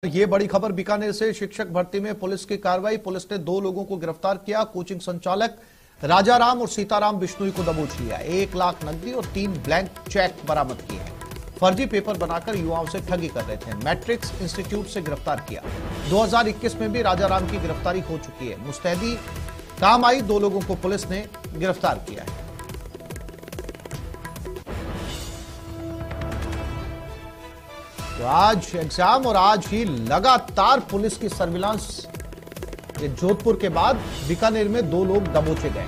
ये बड़ी खबर बीकानेर से। शिक्षक भर्ती में पुलिस की कार्रवाई। पुलिस ने 2 लोगों को गिरफ्तार किया। कोचिंग संचालक राजाराम और सीताराम बिश्नोई को दबोच लिया। 1 लाख नकदी और 3 ब्लैंक चेक बरामद किए हैं। फर्जी पेपर बनाकर युवाओं से ठगी कर रहे थे। मैट्रिक्स इंस्टीट्यूट से गिरफ्तार किया। 2021 में भी राजाराम की गिरफ्तारी हो चुकी है। मुस्तैदी काम आई। 2 लोगों को पुलिस ने गिरफ्तार किया है। तो आज एग्जाम और आज ही लगातार पुलिस की सर्विलांस। ये जोधपुर के बाद बीकानेर में 2 लोग दबोचे गए।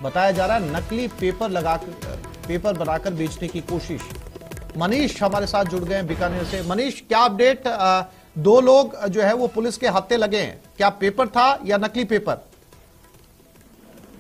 बताया जा रहा है नकली पेपर बनाकर बेचने की कोशिश। मनीष हमारे साथ जुड़ गए हैं बीकानेर से। मनीष, क्या अपडेट? 2 लोग जो है वो पुलिस के हाथे लगे हैं। क्या पेपर था या नकली पेपर?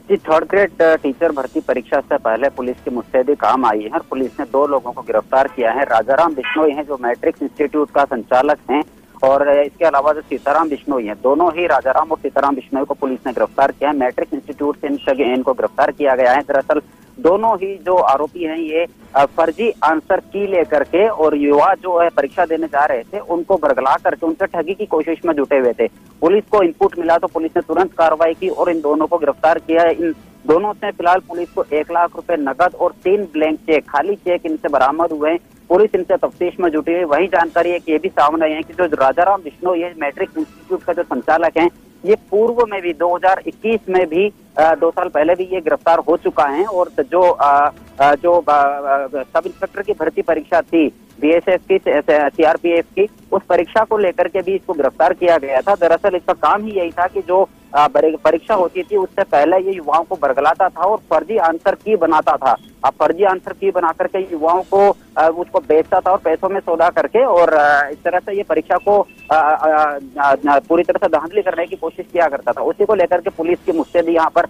जी, 3rd ग्रेड टीचर भर्ती परीक्षा से पहले पुलिस की मुस्तैदी काम आई है। पुलिस ने 2 लोगों को गिरफ्तार किया है। राजाराम बिश्नोई हैं जो मैट्रिक्स इंस्टीट्यूट का संचालक हैं, और इसके अलावा जो सीताराम बिश्नोई हैं, दोनों ही राजाराम और सीताराम बिश्नोई को पुलिस ने गिरफ्तार किया है। मैट्रिक्स इंस्टीट्यूट से इनको गिरफ्तार किया गया है। दरअसल दोनों ही जो आरोपी हैं ये फर्जी आंसर की लेकर के और युवा जो है परीक्षा देने जा रहे थे उनको बरगला करके उनसे ठगी की कोशिश में जुटे हुए थे। पुलिस को इनपुट मिला तो पुलिस ने तुरंत कार्रवाई की और इन दोनों को गिरफ्तार किया है। इन दोनों से फिलहाल पुलिस को 1 लाख रुपए नकद और 3 ब्लैंक चेक, खाली चेक इनसे बरामद हुए हैं। पुलिस इनसे तफ्तीश में जुटी है। वही जानकारी है कि ये भी सामने आई है कि जो राजाराम बिश्नोई ये मैट्रिक्स इंस्टीट्यूट का जो संचालक है, ये पूर्व में भी 2021 में भी 2 साल पहले भी ये गिरफ्तार हो चुका है। और जो सब इंस्पेक्टर की भर्ती परीक्षा थी बीएसएफ की, सीआरपीएफ की, उस परीक्षा को लेकर के भी इसको गिरफ्तार किया गया था। दरअसल इसका काम ही यही था कि जो परीक्षा होती थी उससे पहले ये युवाओं को बरगलाता था और फर्जी आंसर की बनाता था। अब फर्जी आंसर की बना करके युवाओं को उसको बेचता था और पैसों में सौदा करके, और इस तरह से ये परीक्षा को पूरी तरह से धांधली करने की कोशिश किया करता था। उसी को लेकर के पुलिस की मुस्तैदी यहाँ पर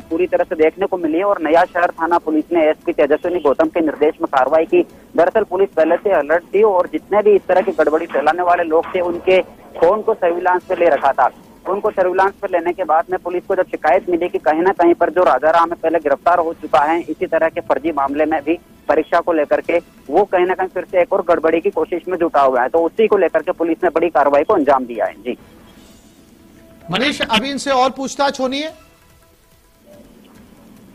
पूरी तरह से देखने को मिली है। और नया शहर थाना पुलिस ने एसपी तेजस्विनी गौतम के निर्देश में कार्रवाई की। दरअसल पुलिस पहले से अलर्ट थी और जितने भी इस तरह की गड़बड़ी फैलाने वाले लोग थे उनके फोन को सर्विलांस पे ले रखा था। उनको सर्विलांस पर लेने के बाद में पुलिस को जब शिकायत मिली कि कहीं ना कहीं पर जो राजाराम है पहले गिरफ्तार हो चुका है इसी तरह के फर्जी मामले में भी परीक्षा को लेकर के, वो कहीं ना कहीं फिर से एक और गड़बड़ी की कोशिश में जुटा हुआ है। तो उसी को लेकर के पुलिस ने बड़ी कार्रवाई को अंजाम दिया है। जी मनीष, अभी इनसे और पूछताछ होनी है?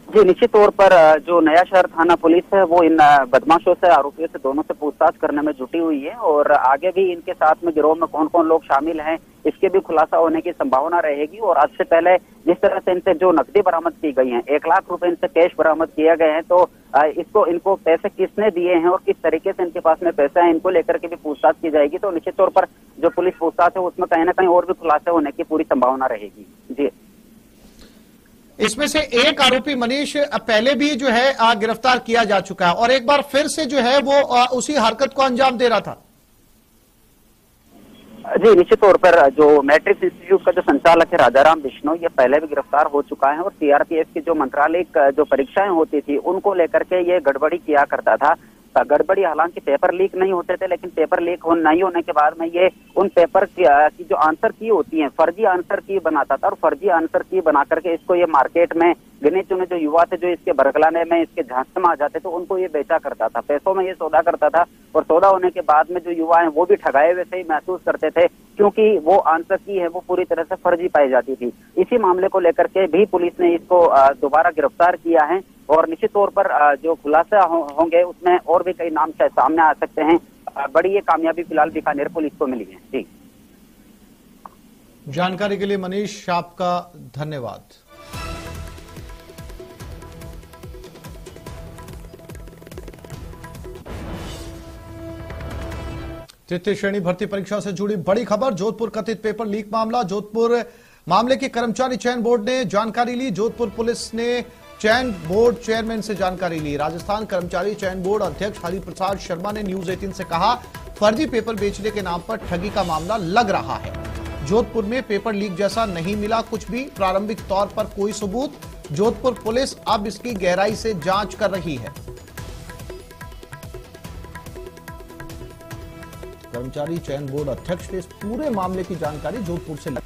जी, निश्चित तौर पर जो नया शहर थाना पुलिस है वो इन बदमाशों से, आरोपियों से, दोनों से पूछताछ करने में जुटी हुई है। और आगे भी इनके साथ में गिरोह में कौन कौन लोग शामिल हैं इसके भी खुलासा होने की संभावना रहेगी। और आज से पहले जिस तरह से इनसे जो नकदी बरामद की गई है, 1 लाख रुपए इनसे कैश बरामद किए गए हैं, तो इनको पैसे किसने दिए हैं और किस तरीके से इनके पास में पैसा है, इनको लेकर के भी पूछताछ की जाएगी। तो निश्चित तौर पर जो पुलिस पूछताछ है उसमें कहीं ना कहीं और भी खुलासे होने की पूरी संभावना रहेगी। जी, इसमें से एक आरोपी मनीष पहले भी जो है गिरफ्तार किया जा चुका है और एक बार फिर से जो है वो उसी हरकत को अंजाम दे रहा था। जी, निश्चित तौर पर जो मैट्रिक्स इंस्टीट्यूट का जो संचालक है राजाराम बिश्नोई, ये पहले भी गिरफ्तार हो चुका है और सीआरपीएफ की जो मंत्रालयिक जो परीक्षाएं होती थी उनको लेकर के ये गड़बड़ी किया करता था। गड़बड़ी हालांकि पेपर लीक नहीं होते थे, लेकिन पेपर लीक नहीं होने के बाद में ये उन पेपर की जो आंसर की होती है फर्जी आंसर की बनाता था और फर्जी आंसर की बना करके इसको ये मार्केट में गिने चुने जो युवा थे जो इसके बरगलाने में, इसके झांसे में आ जाते थे, उनको ये बेचा करता था, पैसों में ये सौदा करता था। और सौदा होने के बाद में जो युवा हैं वो भी ठगाए हुए से ही महसूस करते थे क्योंकि वो आंसर की है वो पूरी तरह से फर्जी पाई जाती थी। इसी मामले को लेकर के भी पुलिस ने इसको दोबारा गिरफ्तार किया है और निश्चित तौर पर जो खुलासा होंगे उसमें और भी कई नाम सामने आ सकते हैं। बड़ी ये कामयाबी फिलहाल बीकानेर पुलिस को मिली है। जी, जानकारी के लिए मनीष आपका धन्यवाद। तृतीय श्रेणी भर्ती परीक्षा से जुड़ी बड़ी खबर। जोधपुर कथित पेपर लीक मामला। जोधपुर मामले की कर्मचारी चयन बोर्ड ने जानकारी ली। जोधपुर पुलिस ने चयन बोर्ड चेयरमैन से जानकारी ली। राजस्थान कर्मचारी चयन बोर्ड अध्यक्ष हरिप्रसाद शर्मा ने न्यूज 18 से कहा, फर्जी पेपर बेचने के नाम पर ठगी का मामला लग रहा है। जोधपुर में पेपर लीक जैसा नहीं मिला कुछ भी, प्रारंभिक तौर पर कोई सबूत। जोधपुर पुलिस अब इसकी गहराई से जांच कर रही है। कर्मचारी चयन बोर्ड अध्यक्ष ने इस पूरे मामले की जानकारी जोधपुर से ली।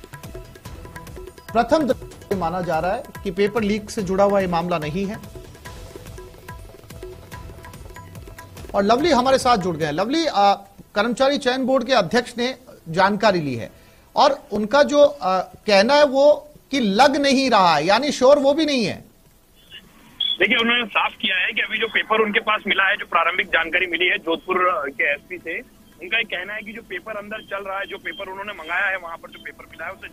प्रथम माना जा रहा है कि पेपर लीक से जुड़ा हुआ यह मामला नहीं है। और लवली हमारे साथ जुड़ गए हैं। लवली, कर्मचारी चयन बोर्ड के अध्यक्ष ने जानकारी ली है और उनका जो कहना है वो कि लग नहीं रहा है, यानी श्योर वो भी नहीं है। देखिए, उन्होंने साफ किया है कि अभी जो पेपर उनके पास मिला है, जो प्रारंभिक जानकारी मिली है जोधपुर के एसपी से, उनका ये कहना है कि जो पेपर अंदर चल रहा है, जो पेपर उन्होंने मंगाया है, वहां पर जो पेपर मिला है उसे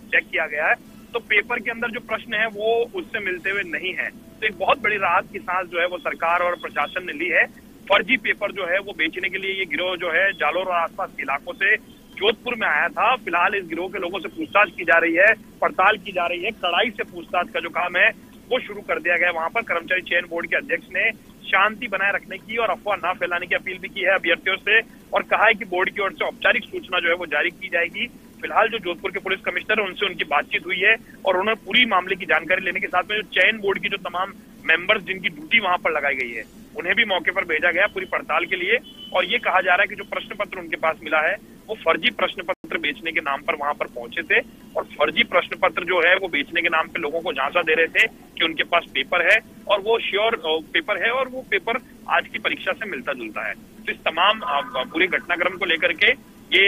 चेक किया गया है, तो पेपर के अंदर जो प्रश्न है वो उससे मिलते हुए नहीं है। तो एक बहुत बड़ी राहत की सांस जो है वो सरकार और प्रशासन ने ली है। फर्जी पेपर जो है वो बेचने के लिए ये गिरोह जो है जालोर और आसपास के इलाकों से जोधपुर में आया था। फिलहाल इस गिरोह के लोगों से पूछताछ की जा रही है, पड़ताल की जा रही है, कड़ाई से पूछताछ का जो काम है वो शुरू कर दिया गया। वहां पर कर्मचारी चयन बोर्ड के अध्यक्ष ने शांति बनाए रखने की और अफवाह न फैलाने की अपील भी की है अभ्यर्थियों से और कहा है कि बोर्ड की ओर से औपचारिक सूचना जो है वो जारी की जाएगी। फिलहाल जो जोधपुर के पुलिस कमिश्नर है उनसे उनकी बातचीत हुई है और उन्होंने पूरी मामले की जानकारी लेने के साथ में जो चयन बोर्ड की जो तमाम मेंबर्स जिनकी ड्यूटी वहां पर लगाई गई है उन्हें भी मौके पर भेजा गया पूरी पड़ताल के लिए। और ये कहा जा रहा है कि जो प्रश्न पत्र उनके पास मिला है वो फर्जी प्रश्न पत्र बेचने के नाम पर वहां पर पहुंचे थे और फर्जी प्रश्न पत्र जो है वो बेचने के नाम पे लोगों को झांसा दे रहे थे कि उनके पास पेपर है और वो श्योर पेपर है और वो पेपर आज की परीक्षा से मिलता जुलता है। तो इस तमाम पूरे घटनाक्रम को लेकर के ये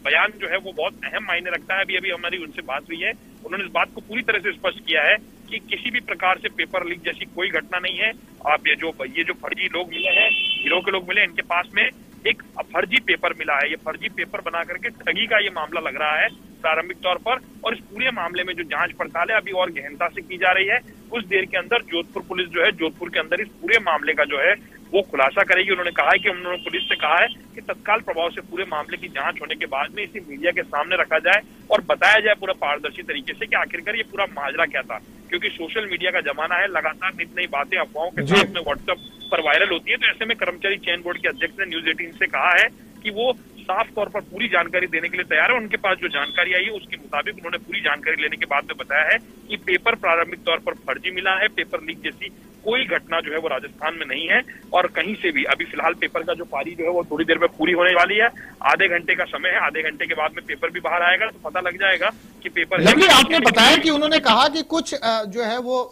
बयान जो है वो बहुत अहम मायने रखता है। अभी अभी हमारी उनसे बात हुई है, उन्होंने इस बात को पूरी तरह से स्पष्ट किया है कि किसी भी प्रकार से पेपर लीक जैसी कोई घटना नहीं है। आप ये जो फर्जी लोग मिले हैं, गिरोह के लोग मिले, इनके पास में एक फर्जी पेपर मिला है। ये फर्जी पेपर बना करके ठगी का ये मामला लग रहा है प्रारंभिक तौर पर और इस पूरे मामले में जो जांच पड़ताल है अभी और गहनता से की जा रही है। कुछ देर के अंदर जोधपुर पुलिस जो है जोधपुर के अंदर इस पूरे मामले का जो है वो खुलासा करेगी। उन्होंने कहा है कि उन्होंने पुलिस से कहा है कि तत्काल प्रभाव से पूरे मामले की जांच होने के बाद में इसे मीडिया के सामने रखा जाए और बताया जाए पूरा पारदर्शी तरीके से कि आखिरकार ये पूरा माजरा क्या था। क्योंकि सोशल मीडिया का जमाना है, लगातार नित नई बातें अफवाहों के साथ में व्हाट्सएप पर वायरल होती है। तो ऐसे में कर्मचारी चयन बोर्ड के अध्यक्ष ने न्यूज 18 से कहा है कि वो साफ तौर पर पूरी जानकारी देने के लिए तैयार है। उनके पास जो जानकारी आई है उसके मुताबिक उन्होंने पूरी जानकारी लेने के बाद में बताया है कि पेपर प्रारंभिक तौर पर फर्जी मिला है। पेपर लीक जैसी कोई घटना जो है वो राजस्थान में नहीं है और कहीं से भी। अभी फिलहाल पेपर का जो पारी जो है वो थोड़ी देर में पूरी होने वाली है, आधे घंटे का समय है, आधे घंटे के बाद में पेपर भी बाहर आएगा तो पता लग जाएगा कि पेपर। लेकिन आपने बताया कि उन्होंने कहा कि कुछ जो है वो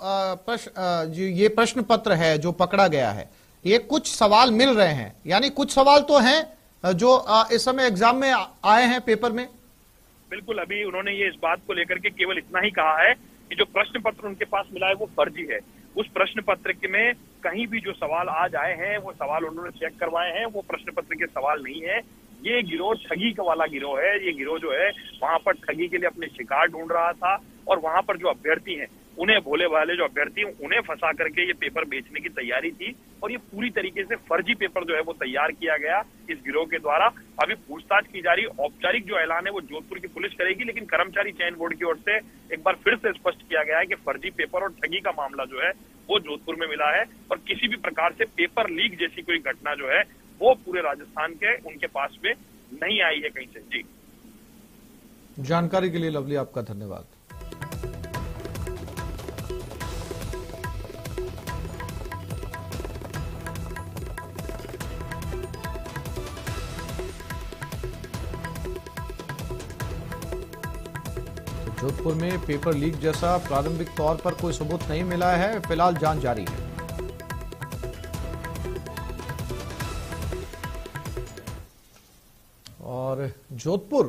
ये प्रश्न पत्र है जो पकड़ा गया है, ये कुछ सवाल मिल रहे हैं, यानी कुछ सवाल तो हैं जो इस समय एग्जाम में आए हैं पेपर में। बिल्कुल, अभी उन्होंने ये इस बात को लेकर के केवल इतना ही कहा है कि जो प्रश्न पत्र उनके पास मिला है वो फर्जी है। उस प्रश्न पत्र में कहीं भी जो सवाल आज आए हैं वो सवाल उन्होंने चेक करवाए हैं, वो प्रश्न पत्र के सवाल नहीं है। ये गिरोह ठगी का वाला गिरोह है। ये गिरोह जो है वहां पर ठगी के लिए अपने शिकार ढूंढ रहा था और वहां पर जो अभ्यर्थी हैं उन्हें, भोले भाले जो अभ्यर्थी हैं उन्हें फंसा करके ये पेपर बेचने की तैयारी थी और ये पूरी तरीके से फर्जी पेपर जो है वो तैयार किया गया इस गिरोह के द्वारा। अभी पूछताछ की जा रही है। औपचारिक जो ऐलान है वो जोधपुर की पुलिस करेगी, लेकिन कर्मचारी चयन बोर्ड की ओर से एक बार फिर से स्पष्ट किया गया है कि फर्जी पेपर और ठगी का मामला जो है वो जोधपुर में मिला है और किसी भी प्रकार से पेपर लीक जैसी कोई घटना जो है वो पूरे राजस्थान के उनके पास में नहीं आई है कहीं से। जी, जानकारी के लिए लवली आपका धन्यवाद। जोधपुर में पेपर लीक जैसा प्रारंभिक तौर पर कोई सबूत नहीं मिला है, फिलहाल जांच जारी है। और जोधपुर